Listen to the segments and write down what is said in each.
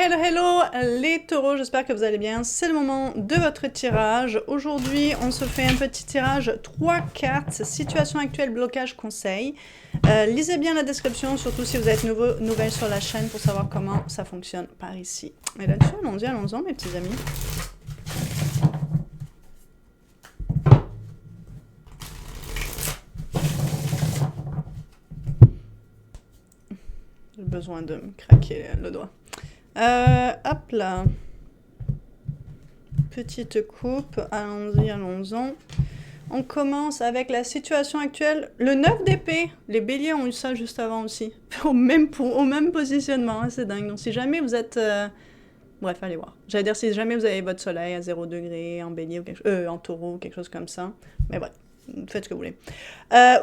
Hello les taureaux, j'espère que vous allez bien. C'est le moment de votre tirage. Aujourd'hui, on se fait un petit tirage 3 cartes, situation actuelle, blocage, conseil. Lisez bien la description, surtout si vous êtes nouvelle sur la chaîne pour savoir comment ça fonctionne par ici. Mais là-dessus, allons-y mes petits amis. J'ai besoin de me craquer le doigt. Hop là. Petite coupe, allons-y. On commence avec la situation actuelle. Le 9 d'épée, les béliers ont eu ça juste avant aussi. au même positionnement, hein, c'est dingue. Donc si jamais vous êtes... Bref, allez voir. J'allais dire si jamais vous avez votre soleil à 0 degré, en bélier, ou en taureau, quelque chose comme ça. Mais bref, faites ce que vous voulez.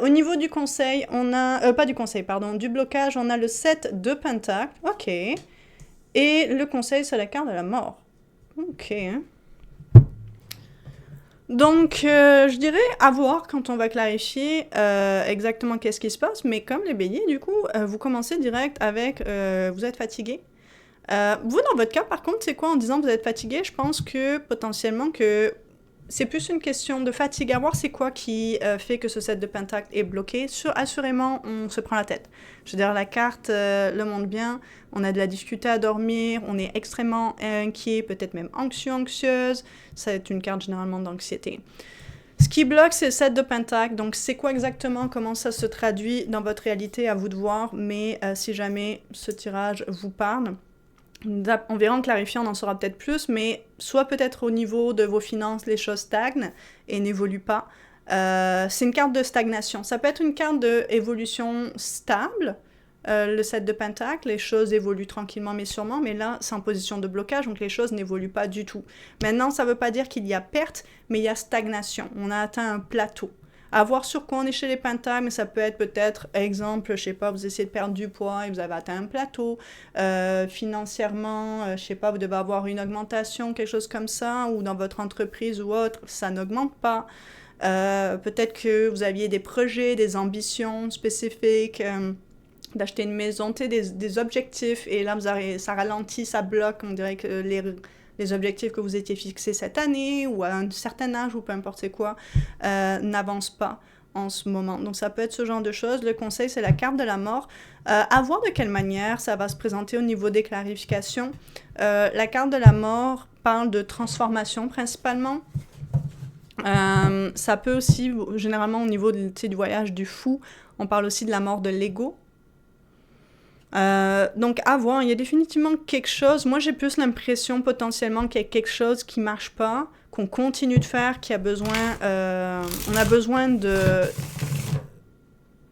Au niveau du conseil, on a... pas du conseil, pardon. Du blocage, on a le 7 de pentacle. Ok. Et le conseil, c'est la carte de la mort. Ok. Donc, je dirais à voir quand on va clarifier exactement qu'est-ce qui se passe. Mais comme les béliers, du coup, vous commencez direct avec vous êtes fatigué. Vous, dans votre cas, par contre, c'est quoi en disant vous êtes fatigué? Je pense que potentiellement que c'est plus une question de fatigue. À voir c'est quoi qui fait que ce set de pentacle est bloqué. Assurément, on se prend la tête. Je veux dire, la carte le montre bien. On a de la difficulté à dormir. On est extrêmement inquiet, peut-être même anxieuse. Ça va être une carte généralement d'anxiété. Ce qui bloque, c'est le set de pentacle. Donc, c'est quoi exactement? Comment ça se traduit dans votre réalité? À vous de voir. Mais si jamais ce tirage vous parle... On verra en clarifiant, on en saura peut-être plus, mais soit peut-être au niveau de vos finances, les choses stagnent et n'évoluent pas. C'est une carte de stagnation. Ça peut être une carte d'évolution stable, le 7 de pentacle, les choses évoluent tranquillement mais sûrement, mais là, c'est en position de blocage, donc les choses n'évoluent pas du tout. Maintenant, ça ne veut pas dire qu'il y a perte, mais il y a stagnation. On a atteint un plateau. À voir sur quoi on est chez les pentacles, mais ça peut être peut-être, exemple, je sais pas, vous essayez de perdre du poids et vous avez atteint un plateau. Financièrement, je sais pas, vous devez avoir une augmentation, quelque chose comme ça, ou dans votre entreprise ou autre, ça n'augmente pas. Peut-être que vous aviez des projets, des ambitions spécifiques, d'acheter une maison, des objectifs, et là, ça ralentit, ça bloque, on dirait que les objectifs que vous étiez fixés cette année ou à un certain âge ou peu importe c'est quoi, n'avancent pas en ce moment. Donc ça peut être ce genre de choses. Le conseil, c'est la carte de la mort. À voir de quelle manière ça va se présenter au niveau des clarifications. La carte de la mort parle de transformation principalement. Ça peut aussi, généralement au niveau du voyage du fou, on parle aussi de la mort de l'ego. Donc à voir, il y a définitivement quelque chose. Moi j'ai plus l'impression potentiellement qu'il y a quelque chose qui marche pas, qu'on continue de faire, qui a besoin, on a besoin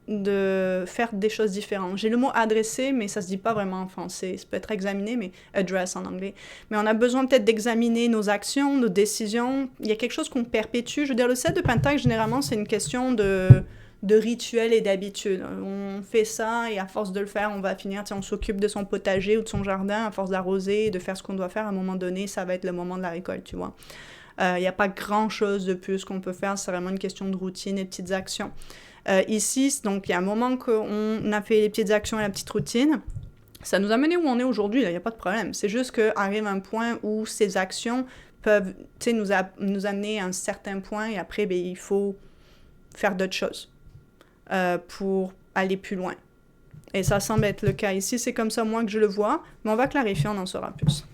de faire des choses différentes. J'ai le mot adresser, mais ça se dit pas vraiment en français. Ça peut être examiner, mais address en anglais. Mais on a besoin peut-être d'examiner nos actions, nos décisions. Il y a quelque chose qu'on perpétue. Je veux dire, le 7 de pentacle, généralement, c'est une question de rituel et d'habitude. On fait ça et à force de le faire, on va finir, on s'occupe de son potager ou de son jardin, à force d'arroser et de faire ce qu'on doit faire, à un moment donné, ça va être le moment de la récolte, tu vois. Il n'y a pas grand-chose de plus qu'on peut faire, c'est vraiment une question de routine et de petites actions. Ici, donc, il y a un moment qu'on a fait les petites actions et la petite routine. Ça nous a mené où on est aujourd'hui, il n'y a pas de problème. C'est juste qu'arrive un point où ces actions peuvent nous amener à un certain point et après, il faut faire d'autres choses. Pour aller plus loin. Et ça semble être le cas ici, c'est comme ça moi que je le vois, mais on va clarifier, on en saura plus.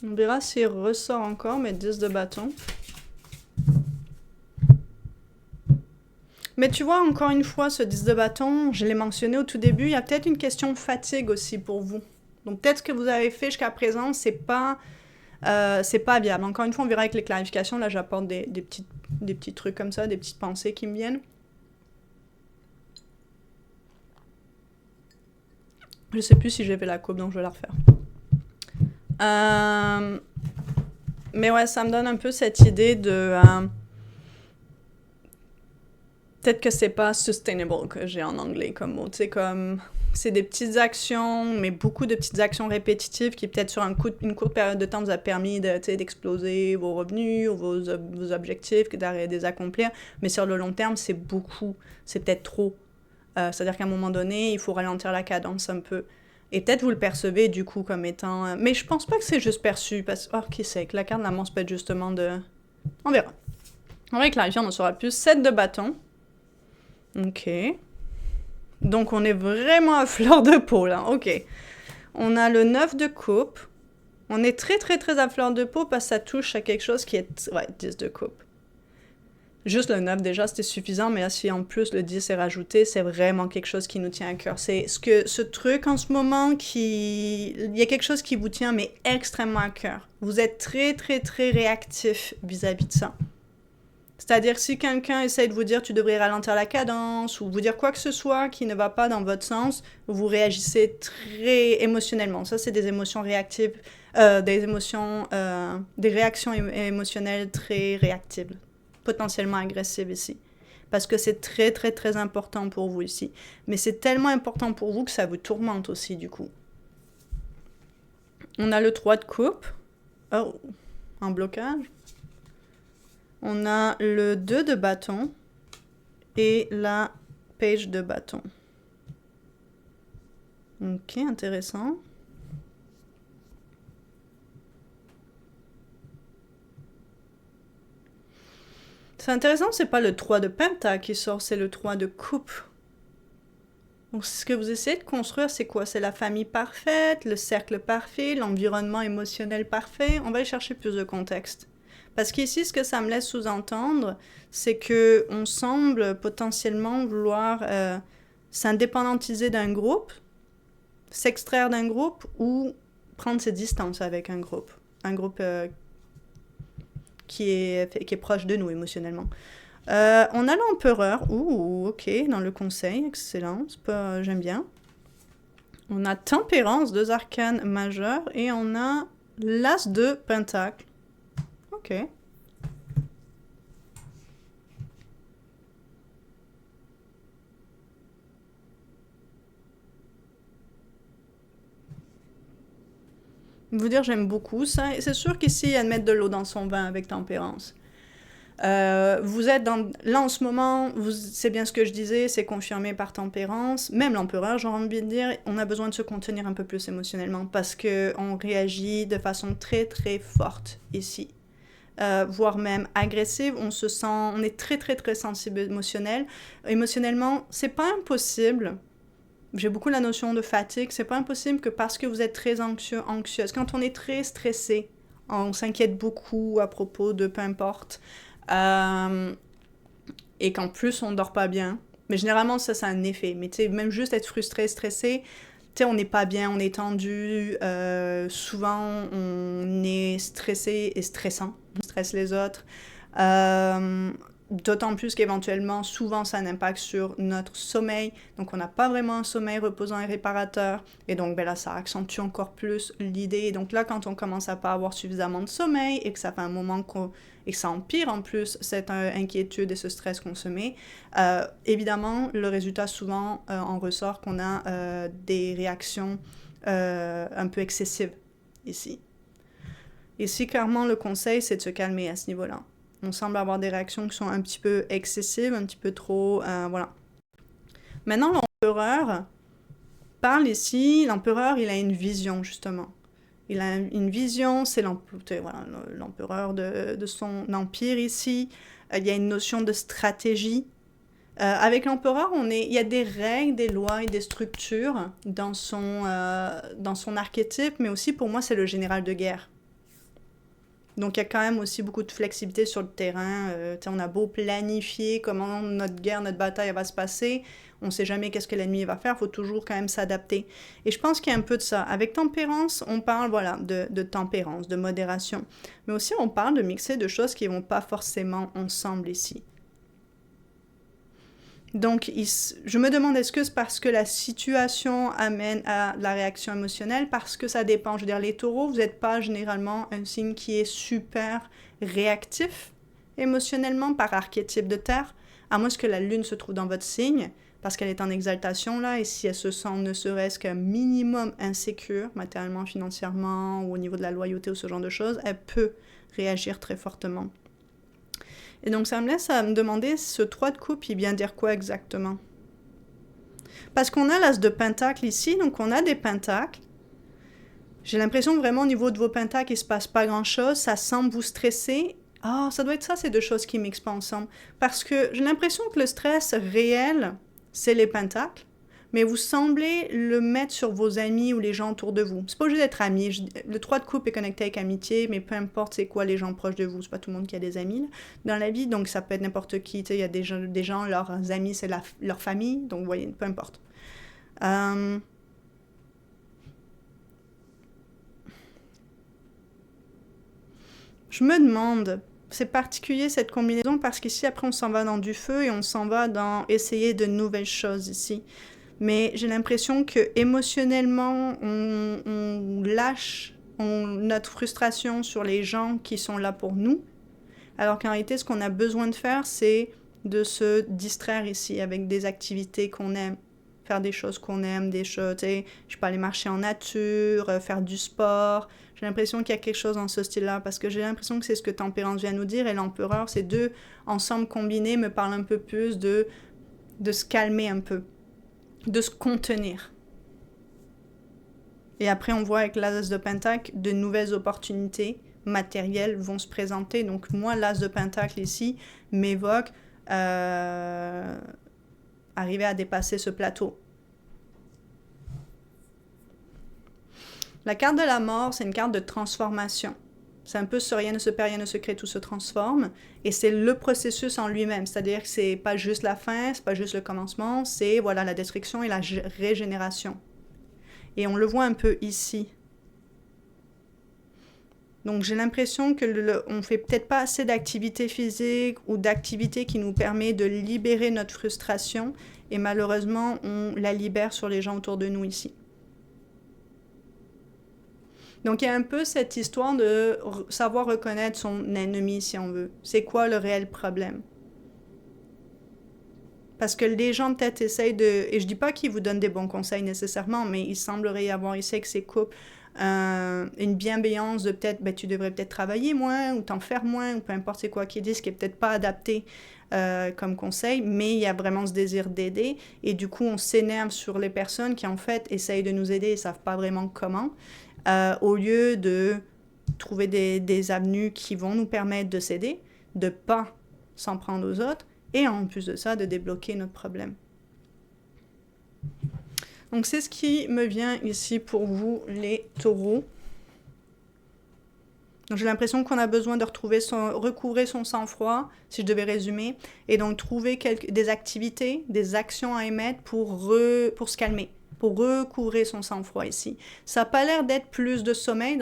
On verra s'il ressort encore, mais 10 de bâton. Mais tu vois, encore une fois, ce 10 de bâton, je l'ai mentionné au tout début, il y a peut-être une question de fatigue aussi pour vous. Donc peut-être ce que vous avez fait jusqu'à présent, c'est pas viable. Encore une fois, on verra avec les clarifications, là j'apporte des petits trucs comme ça, des petites pensées qui me viennent. Je sais plus si j'ai fait la coupe, donc je vais la refaire. Mais ouais, ça me donne un peu cette idée de Peut-être que c'est pas sustainable que j'ai en anglais comme mot. Tu sais, comme c'est des petites actions, mais beaucoup de petites actions répétitives qui, peut-être sur une courte période de temps, vous a permis de, tu sais, d'exploser vos revenus, vos objectifs, de les accomplir. Mais sur le long terme, c'est beaucoup. C'est peut-être trop. C'est-à-dire qu'à un moment donné, il faut ralentir la cadence un peu. Et peut-être vous le percevez du coup comme étant... Mais je pense pas que c'est juste perçu, parce que... Oh, qui sait, que la carte de la mort, peut être justement de... On verra. On va clarifier, on en saura plus. 7 de bâton. Ok. Donc on est vraiment à fleur de peau là, ok. On a le 9 de coupe. On est très très très à fleur de peau parce que ça touche à quelque chose qui est... Ouais, 10 de coupe. Juste le 9 déjà c'était suffisant, mais si en plus le 10 est rajouté, c'est vraiment quelque chose qui nous tient à cœur. C'est ce truc en ce moment qui... Il y a quelque chose qui vous tient mais extrêmement à cœur. Vous êtes très très très réactif vis-à-vis de ça. C'est-à-dire si quelqu'un essaie de vous dire tu devrais ralentir la cadence ou vous dire quoi que ce soit qui ne va pas dans votre sens, vous réagissez très émotionnellement. Ça, c'est des émotions réactives, des réactions émotionnelles très réactives, potentiellement agressives ici. Parce que c'est très très très important pour vous ici. Mais c'est tellement important pour vous que ça vous tourmente aussi du coup. On a le 3 de coupe. Oh, un blocage. On a le 2 de bâton et la page de bâton. Ok, intéressant. C'est intéressant, c'est pas le 3 de penta qui sort, c'est le 3 de coupe. Donc ce que vous essayez de construire, c'est quoi? C'est la famille parfaite, le cercle parfait, l'environnement émotionnel parfait. On va aller chercher plus de contexte. Parce qu'ici, ce que ça me laisse sous-entendre, c'est qu'on semble potentiellement vouloir s'indépendantiser d'un groupe, s'extraire d'un groupe ou prendre ses distances avec un groupe. Un groupe qui est proche de nous émotionnellement. On a l'empereur. Ouh, ok, dans le conseil, excellent. J'aime bien. On a tempérance, 2 arcanes majeurs, et on a l'as de pentacle. Ok. Vous dire, j'aime beaucoup ça. C'est sûr qu'ici, il y a de mettre de l'eau dans son vin avec tempérance. Vous êtes là en ce moment, c'est bien ce que je disais, c'est confirmé par tempérance. Même l'empereur, j'ai envie de dire, on a besoin de se contenir un peu plus émotionnellement parce qu'on réagit de façon très très forte ici. Voire même agressive, on est très très très sensible émotionnellement, c'est pas impossible. J'ai beaucoup la notion de fatigue, c'est pas impossible que parce que vous êtes très anxieuse, quand on est très stressé, on s'inquiète beaucoup à propos de peu importe, et qu'en plus on dort pas bien. Mais généralement ça c'est un effet, mais tu sais, même juste être frustré, stressé, tu sais, on n'est pas bien, on est tendu, souvent on est stressé et stressant, on stresse les autres. D'autant plus qu'éventuellement, souvent, ça a un impact sur notre sommeil. Donc, on n'a pas vraiment un sommeil reposant et réparateur. Et donc, ben là, ça accentue encore plus l'idée. Et donc là, quand on commence à pas avoir suffisamment de sommeil et que ça fait un moment et que ça empire en plus cette inquiétude et ce stress qu'on se met, évidemment, le résultat souvent en ressort qu'on a des réactions un peu excessives ici. Ici, clairement, le conseil, c'est de se calmer à ce niveau-là. On semble avoir des réactions qui sont un petit peu excessives, un petit peu trop... voilà. Maintenant, l'empereur parle ici. L'empereur, il a une vision, justement. Il a une vision, c'est l'empereur de son empire ici. Il y a une notion de stratégie. Avec l'empereur, il y a des règles, des lois et des structures dans son archétype, mais aussi, pour moi, c'est le général de guerre. Donc, il y a quand même aussi beaucoup de flexibilité sur le terrain. On a beau planifier comment notre guerre, notre bataille va se passer, on ne sait jamais qu'est-ce que l'ennemi va faire, il faut toujours quand même s'adapter. Et je pense qu'il y a un peu de ça. Avec tempérance, on parle de tempérance, de modération. Mais aussi, on parle de mixer de choses qui ne vont pas forcément ensemble ici. Donc, je me demande, est-ce que c'est parce que la situation amène à la réaction émotionnelle? Parce que ça dépend. Je veux dire, les taureaux, vous n'êtes pas généralement un signe qui est super réactif émotionnellement par archétype de terre. à moins que la lune se trouve dans votre signe, parce qu'elle est en exaltation là, et si elle se sent ne serait-ce qu'un minimum insécure, matériellement, financièrement, ou au niveau de la loyauté ou ce genre de choses, elle peut réagir très fortement. Et donc ça me laisse à me demander, ce 3 de coupe, il vient dire quoi exactement? Parce qu'on a l'as de pentacle ici, donc on a des pentacles. J'ai l'impression vraiment au niveau de vos pentacles, il ne se passe pas grand-chose, ça semble vous stresser. Ah, ça doit être ça, ces deux choses qui mixent pas ensemble. Parce que j'ai l'impression que le stress réel, c'est les pentacles, mais vous semblez le mettre sur vos amis ou les gens autour de vous. C'est pas obligé d'être amis. Le 3 de coupe est connecté avec amitié, mais peu importe c'est quoi les gens proches de vous. C'est pas tout le monde qui a des amis là, dans la vie, donc ça peut être n'importe qui. Il y a des gens, leurs amis, c'est leur famille, donc vous voyez, peu importe. Je me demande, c'est particulier cette combinaison parce qu'ici après on s'en va dans du feu et on s'en va dans essayer de nouvelles choses ici. Mais j'ai l'impression que émotionnellement on lâche notre frustration sur les gens qui sont là pour nous, alors qu'en réalité ce qu'on a besoin de faire c'est de se distraire ici avec des activités qu'on aime. Faire des choses qu'on aime, des choses, tu sais, je peux aller marcher en nature, faire du sport. J'ai l'impression qu'il y a quelque chose dans ce style-là, parce que j'ai l'impression que c'est ce que Tempérance vient nous dire, et l'Empereur, ces deux ensemble combinés me parlent un peu plus de se calmer un peu, de se contenir. Et après, on voit avec l'As de Pentacle, de nouvelles opportunités matérielles vont se présenter. Donc moi, l'As de Pentacle ici m'évoque arriver à dépasser ce plateau. La carte de la mort, c'est une carte de transformation. C'est un peu ce rien ne se perd, rien ne se crée, tout se transforme. Et c'est le processus en lui-même. C'est-à-dire que c'est pas juste la fin, c'est pas juste le commencement, c'est voilà, la destruction et la régénération. Et on le voit un peu ici. Donc j'ai l'impression que on fait peut-être pas assez d'activités physiques ou d'activités qui nous permet de libérer notre frustration. Et malheureusement, on la libère sur les gens autour de nous ici. Donc il y a un peu cette histoire de savoir reconnaître son ennemi, si on veut. C'est quoi le réel problème? Parce que les gens peut-être essayent de... Et je dis pas qu'ils vous donnent des bons conseils nécessairement, mais il semblerait y avoir ici avec ces couples une bienveillance de peut-être, ben, tu devrais peut-être travailler moins, ou t'en faire moins, ou peu importe c'est quoi qu'ils disent, qui est peut-être pas adapté comme conseil, mais il y a vraiment ce désir d'aider, et du coup on s'énerve sur les personnes qui en fait essayent de nous aider et savent pas vraiment comment, au lieu de trouver des avenues qui vont nous permettre de s'aider, de pas s'en prendre aux autres, et en plus de ça, de débloquer notre problème. Donc c'est ce qui me vient ici pour vous, les taureaux. Donc j'ai l'impression qu'on a besoin de recouvrer son sang-froid, si je devais résumer, et donc trouver des activités, des actions à émettre pour se calmer, pour recouvrer son sang-froid ici. Ça n'a pas l'air d'être plus de sommeil,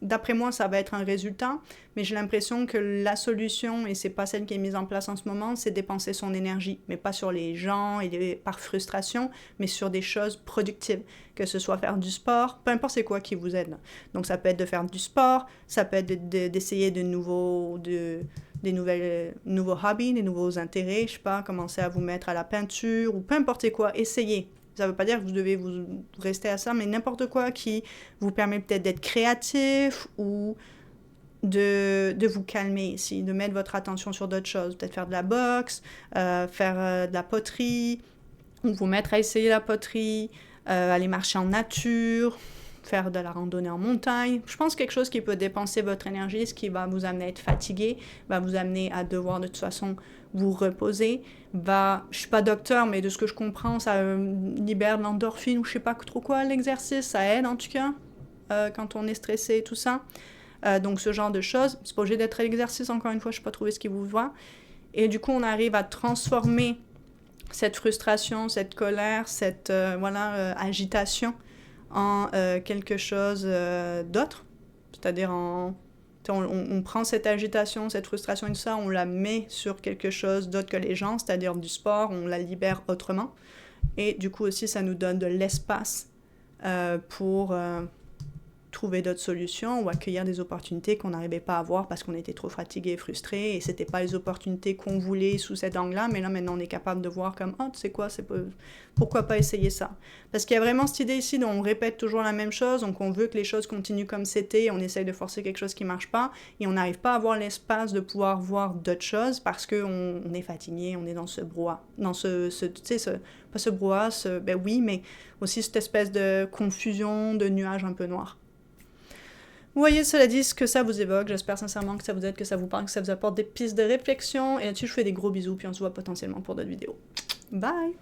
d'après moi ça va être un résultat, mais j'ai l'impression que la solution, et c'est pas celle qui est mise en place en ce moment, c'est dépenser son énergie, mais pas sur les gens et par frustration, mais sur des choses productives, que ce soit faire du sport, peu importe c'est quoi qui vous aide. Donc ça peut être de faire du sport, ça peut être d'essayer des nouveaux hobbies, des nouveaux intérêts, je sais pas, commencer à vous mettre à la peinture, ou peu importe quoi, essayez. Ça ne veut pas dire que vous devez vous rester à ça, mais n'importe quoi qui vous permet peut-être d'être créatif ou de vous calmer ici, de mettre votre attention sur d'autres choses. Peut-être faire de la boxe, faire de la poterie, ou vous mettre à essayer la poterie, aller marcher en nature, faire de la randonnée en montagne. Je pense quelque chose qui peut dépenser votre énergie, ce qui va vous amener à être fatigué, va vous amener à devoir de toute façon vous reposer. Je suis pas docteur, mais de ce que je comprends, ça libère de l'endorphine ou je sais pas trop quoi, l'exercice, ça aide en tout cas, quand on est stressé et tout ça. Donc ce genre de choses, c'est pas obligé d'être l'exercice, encore une fois, je sais pas trouvé ce qui vous va. Et du coup, on arrive à transformer cette frustration, cette colère, cette agitation en quelque chose d'autre. C'est-à-dire on prend cette agitation, cette frustration et tout ça, on la met sur quelque chose d'autre que les gens, c'est-à-dire du sport, on la libère autrement. Et du coup aussi, ça nous donne de l'espace pour trouver d'autres solutions ou accueillir des opportunités qu'on n'arrivait pas à voir parce qu'on était trop fatigué et frustré et c'était pas les opportunités qu'on voulait sous cet angle-là, mais là maintenant on est capable de voir comme tu sais quoi, pourquoi pas essayer ça. Parce qu'il y a vraiment cette idée ici dont on répète toujours la même chose, donc on veut que les choses continuent comme c'était, on essaye de forcer quelque chose qui marche pas et on n'arrive pas à avoir l'espace de pouvoir voir d'autres choses parce qu'on est fatigué, on est dans ce brouhaha, dans pas ce brouhaha, ben oui, mais aussi cette espèce de confusion, de nuages un peu noirs. Vous voyez, cela dit, ce que ça vous évoque. J'espère sincèrement que ça vous aide, que ça vous parle, que ça vous apporte des pistes de réflexion. Et là-dessus, je vous fais des gros bisous, puis on se voit potentiellement pour d'autres vidéos. Bye!